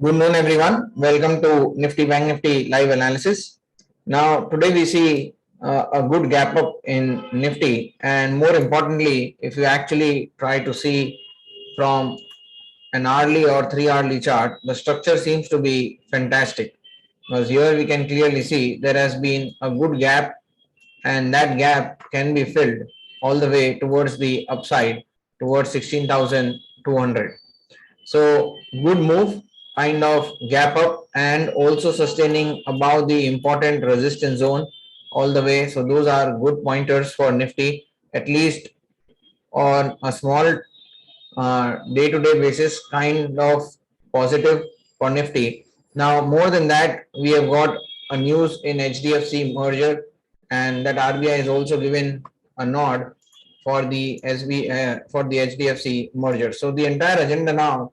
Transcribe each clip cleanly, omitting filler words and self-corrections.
Good noon, everyone. Welcome to Nifty-Bank Nifty live analysis. Now, today we see a good gap up in Nifty, and more importantly, if you actually try to see from an hourly or 3 hourly chart, the structure seems to be fantastic. Because here we can clearly see there has been a good gap, and that gap can be filled all the way towards the upside, towards 16,200. So good move, kind of gap up and also sustaining above the important resistance zone all the way. So those are good pointers for Nifty, at least on a small day-to-day basis, kind of positive for Nifty. Now, more than that, we have got a news in HDFC merger, and that RBI has also given a nod for the for the HDFC merger. So the entire agenda now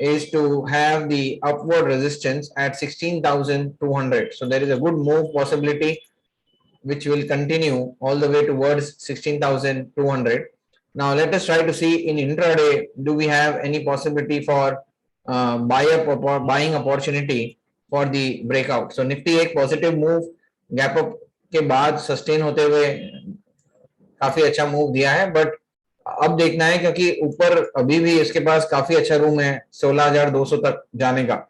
is to have the upward resistance at 16,200. So there is a good move possibility which will continue all the way towards 16,200. Now let us try to see in intraday, do we have any possibility for buying opportunity for the breakout. So Nifty एक positive move gap up के बाद sustain होते हुए काफी अच्छा move दिया है, but अब देखना है क्योंकि ऊपर अभी भी इसके पास काफी अच्छा रूम है 16,200 तक जाने का.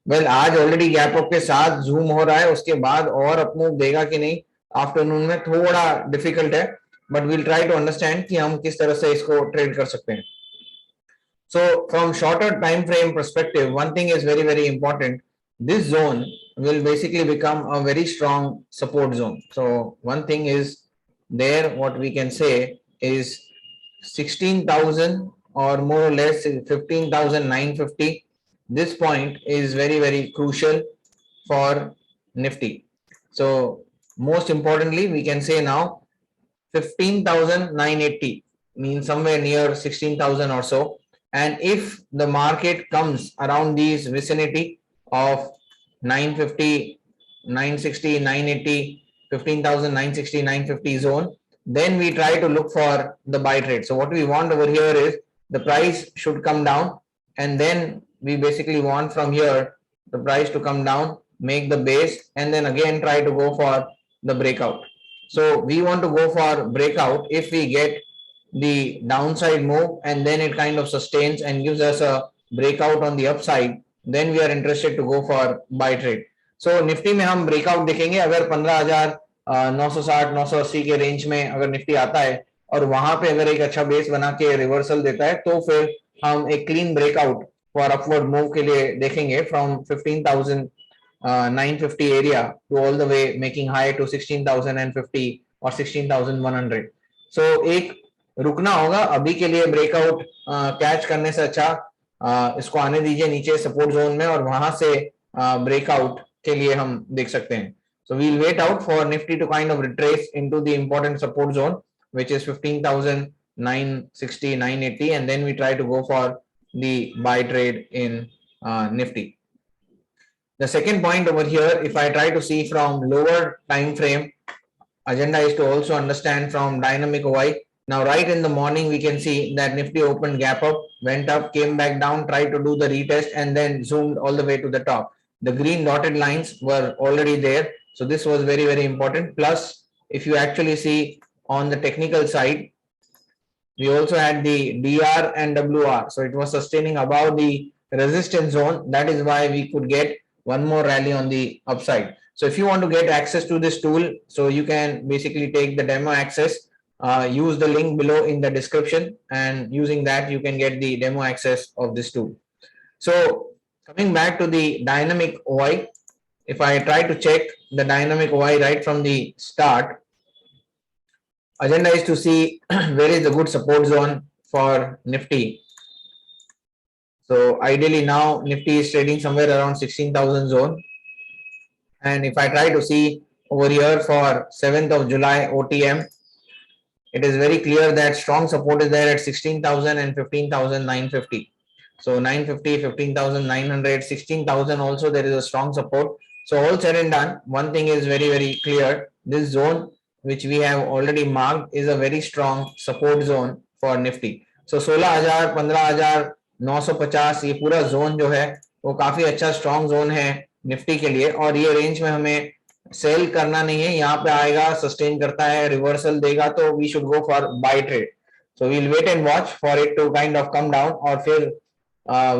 वेल आज ऑलरेडी गैप अप के साथ जूम हो रहा है, उसके बाद और अप मूव देगा कि नहीं आफ्टरनून में थोड़ा डिफिकल्ट है, but will try to understand कि हम किस तरह से इसको ट्रेड कर सकते हैं. So from shorter time frame perspective, one thing is very, very important. This zone will basically become a very strong support zone. So one thing is there, what we can say is 16,000 or more or less 15,950. This point is very, very crucial for Nifty. So most importantly, we can say now 15,980 means somewhere near 16,000 or so. And if the market comes around these vicinity of 950, 960, 980, 15,960, 950 zone, then we try to look for the buy trade. So what we want over here is the price should come down, and then we basically want from here the price to come down, make the base, and then again try to go for the breakout. So we want to go for breakout if we get the downside move and then it kind of sustains and gives us a breakout on the upside, then we are interested to go for buy trade. So Nifty में हम breakout देखेंगे अगर 15,960 980 के range में अगर Nifty आता है और वहां पे अगर एक अच्छा बेस बना के रिवर्सल देता है तो फिर हम एक clean breakout for upward move के लिए देखेंगे from 15,950 area to all the way making high to 16,050 और 16,100. सो एक रुकना होगा अभी के लिए, ब्रेकआउट कैच करने से अच्छा इसको आने दीजिए नीचे सपोर्ट जोन में और वहां से ब्रेकआउट के लिए हम देख सकते हैं. So we'll wait out for Nifty to kind of retrace into the important support zone, which is 15,960, 980, and then we try to go for the buy trade in Nifty. The second point over here, if I try to see from lower time frame, agenda is to also understand from dynamic OI. Now, right in the morning, we can see that Nifty opened gap up, went up, came back down, tried to do the retest, and then zoomed all the way to the top. The green dotted lines were already there. So this was very, very important. Plus, if you actually see on the technical side, we also had the DR and WR. So it was sustaining above the resistance zone. That is why we could get one more rally on the upside. So if you want to get access to this tool, so you can basically take the demo access. Use the link below in the description, and using that you can get the demo access of this tool. So coming back to the dynamic OI, if I try to check the dynamic OI right from the start, agenda is to see where is the good support zone for Nifty. So ideally now Nifty is trading somewhere around 16,000 zone, and if I try to see over here for 7th of July OTM, it is very clear that strong support is there at 16,000 and 15,950. So 950, 15,900, 16,000 also there is a strong support. So all said and done, one thing is very, very clear. This zone which we have already marked is a very strong support zone for Nifty. So 16,000, 15,950 ये पूरा zone जो है वो काफी अच्छा strong zone है Nifty के लिए, और ये रेंज में हमें सेल करना नहीं है। यहाँ पे आएगा, सस्टेन करता है, रिवर्सल देगा तो we should go for buy trade. So we'll wait and watch for it to kind of come down, और फिर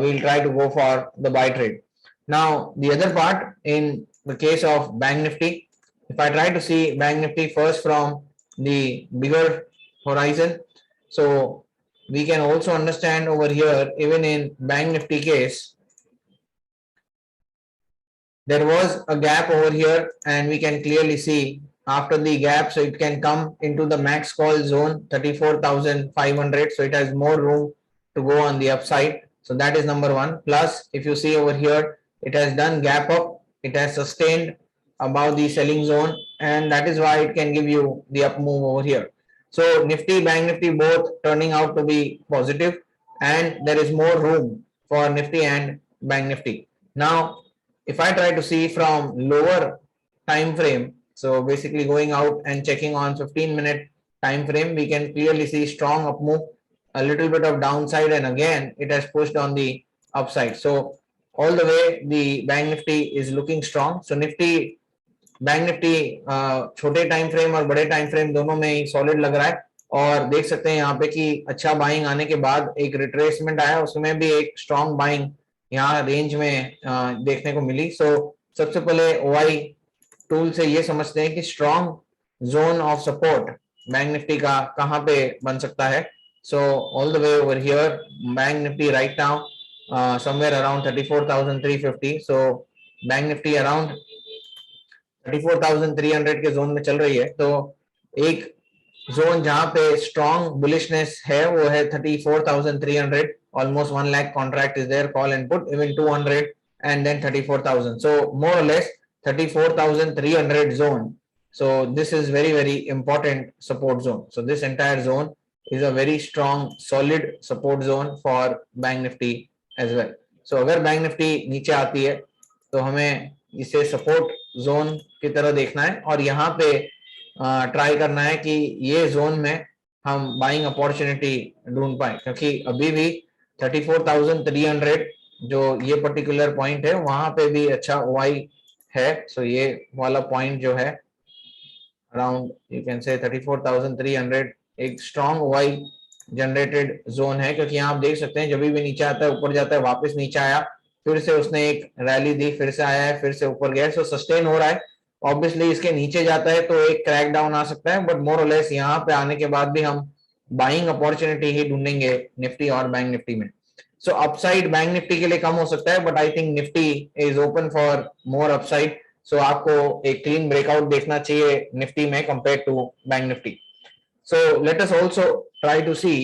we'll try to go for the buy trade. Now the other part, in the case of Bank Nifty, if I try to see Bank Nifty first from the bigger horizon, so we can also understand over here, even in Bank Nifty case, there was a gap over here and we can clearly see after the gap, so it can come into the max call zone 34,500, so it has more room to go on the upside. So that is number one. Plus, if you see over here, it has done gap up, it has sustained above the selling zone, and that is why it can give you the up move over here. So Nifty, Bank Nifty both turning out to be positive, and there is more room for Nifty and Bank Nifty. Now if I try to see from lower time frame, so basically going out and checking on 15-minute time frame, we can clearly see strong up move, a little bit of downside, and again it has pushed on the upside. So all the way the Bank Nifty is looking strong. So Nifty, Bank Nifty छोटे time frame और बड़े time frame दोनों में ही solid लग रहा है, और देख सकते हैं यहाँ पे कि अच्छा बाइंग आने के बाद एक रिट्रेसमेंट आया, उसमें भी एक स्ट्रॉन्ग बाइंग यहाँ रेंज में देखने को मिली. सो सबसे पहले ओआई टूल से ये समझते हैं कि strong zone of support bank Nifty का कहाँ पे बन सकता है. So all the way over here bank Nifty right now somewhere around 34,350. So bank Nifty around 34,300 के जोन में चल रही है. तो एक जोन जहां पे स्ट्रॉन्ग बुलिशनेस है वो है 34,300. almost 1 lakh contract is there, call and put, even 200 and then 34,000. So more or less 34,300 zone. So this is very important support zone. So this entire zone is a very strong solid support zone for Bank Nifty as well. So अगर Bank Nifty नीचे आती है तो हमें इसे support zone की तरह देखना है, और यहाँ पे ट्राई करना है कि ये जोन में हम बाइंग अपॉर्चुनिटी ढूंढ पाए, क्योंकि अभी भी 34,300 जो ये पर्टिकुलर पॉइंट है वहां पे भी अच्छा ओआई है. सो ये वाला पॉइंट जो है अराउंड यू कैन से 34,300 एक स्ट्रॉन्ग ओआई जनरेटेड जोन है, क्योंकि यहाँ आप देख सकते हैं जब भी नीचे आता है ऊपर जाता है, वापस नीचे आया, फिर से उसने एक रैली दी, फिर से आया है, फिर से ऊपर गया. सो सस्टेन हो रहा है. ऑब्वियसली इसके नीचे जाता है तो एक क्रैक डाउन आ सकता है, बट मोर और लेस यहाँ पे आने के बाद भी हम बाइंग अपॉर्चुनिटी ही ढूंढेंगे निफ्टी और बैंक निफ्टी में. सो अपसाइड बैंक निफ्टी के लिए कम हो सकता है, but I think Nifty is open for more upside. So आपको एक क्लीन ब्रेकआउट देखना चाहिए निफ्टी में compare to bank Nifty. So let us also try to see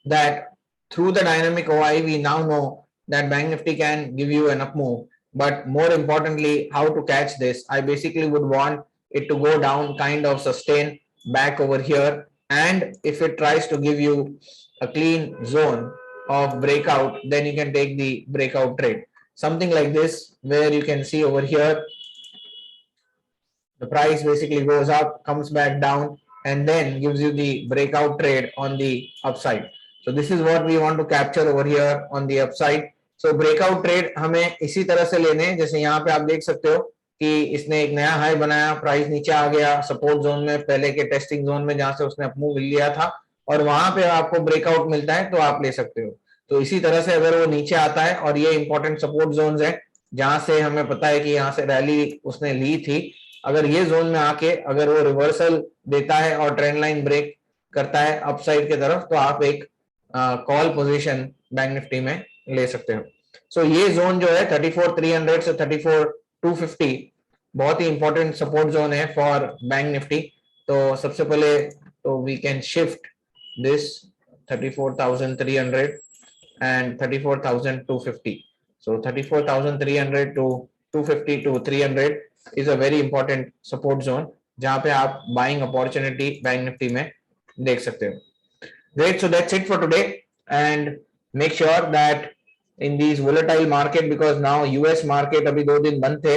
that through the dynamic OI we now know that Bank Nifty can give you an up move, but more importantly how to catch this, I basically would want it to go down, kind of sustain back over here, and if it tries to give you a clean zone of breakout, then you can take the breakout trade, something like this, where you can see over here the price basically goes up, comes back down, and then gives you the breakout trade on the upside. So this is what we want to capture over here on the upside. So breakout trade हमें इसी तरह से लेने हैं, जैसे यहाँ पे आप देख सकते हो कि इसने एक नया हाई बनाया, प्राइस नीचे आ गया सपोर्ट जोन में, पहले के टेस्टिंग जोन में जहां से उसने अपमूव लिया था, और वहां पे आपको ब्रेकआउट मिलता है तो आप ले सकते हो. तो इसी तरह से अगर वो नीचे आता है, और ये इंपॉर्टेंट सपोर्ट जोन है जहां से हमें पता है कि यहाँ से रैली उसने ली थी, अगर ये जोन में आके अगर वो रिवर्सल देता है और ट्रेंड लाइन ब्रेक करता है अपसाइड की तरफ, तो आप एक कॉल पोजीशन बैंक निफ्टी में ले सकते हो. सो ये जोन जो है 34,300 से 34,250 बहुत ही इंपॉर्टेंट सपोर्ट जोन है फॉर बैंक निफ्टी. तो सबसे पहले तो we can shift this 34,300 and 34,250. So 34,300 to 250 to 300 is a very important support zone जहां पे आप बाइंग अपॉर्चुनिटी बैंक निफ्टी में देख सकते हो. Great, so that's it for today, and make sure that in these volatile market, because now US market अभी 2 दिन बंद थे,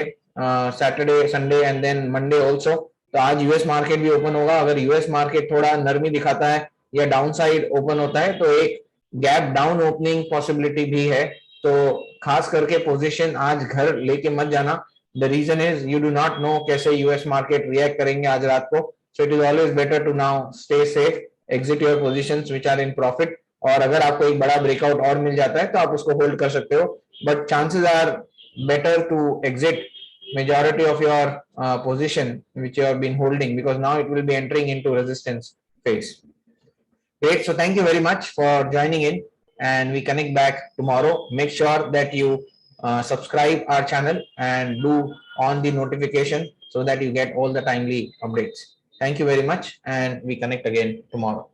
Saturday, Sunday and then Monday also, तो आज US मार्केट भी ओपन होगा. अगर US मार्केट थोड़ा नरमी दिखाता है या डाउन साइड ओपन होता है तो एक गैप डाउन ओपनिंग पॉसिबिलिटी भी है तो खास करके पोजीशन आज घर लेके मत जाना. The reason is you do not know कैसे यूएस मार्केट रिएक्ट करेंगे आज रात को. So it is always better to now stay safe, exit your positions which are in profit. और अगर आपको एक बड़ा ब्रेकआउट और मिल जाता है तो आप उसको होल्ड कर सकते हो, but chances are better to exit majority of your position which you have been holding, because now it will be entering into resistance phase. Great. So thank you very much for joining in, and we connect back tomorrow. Make sure that you subscribe our channel and do on the notification so that you get all the timely updates. Thank you very much, and we connect again tomorrow.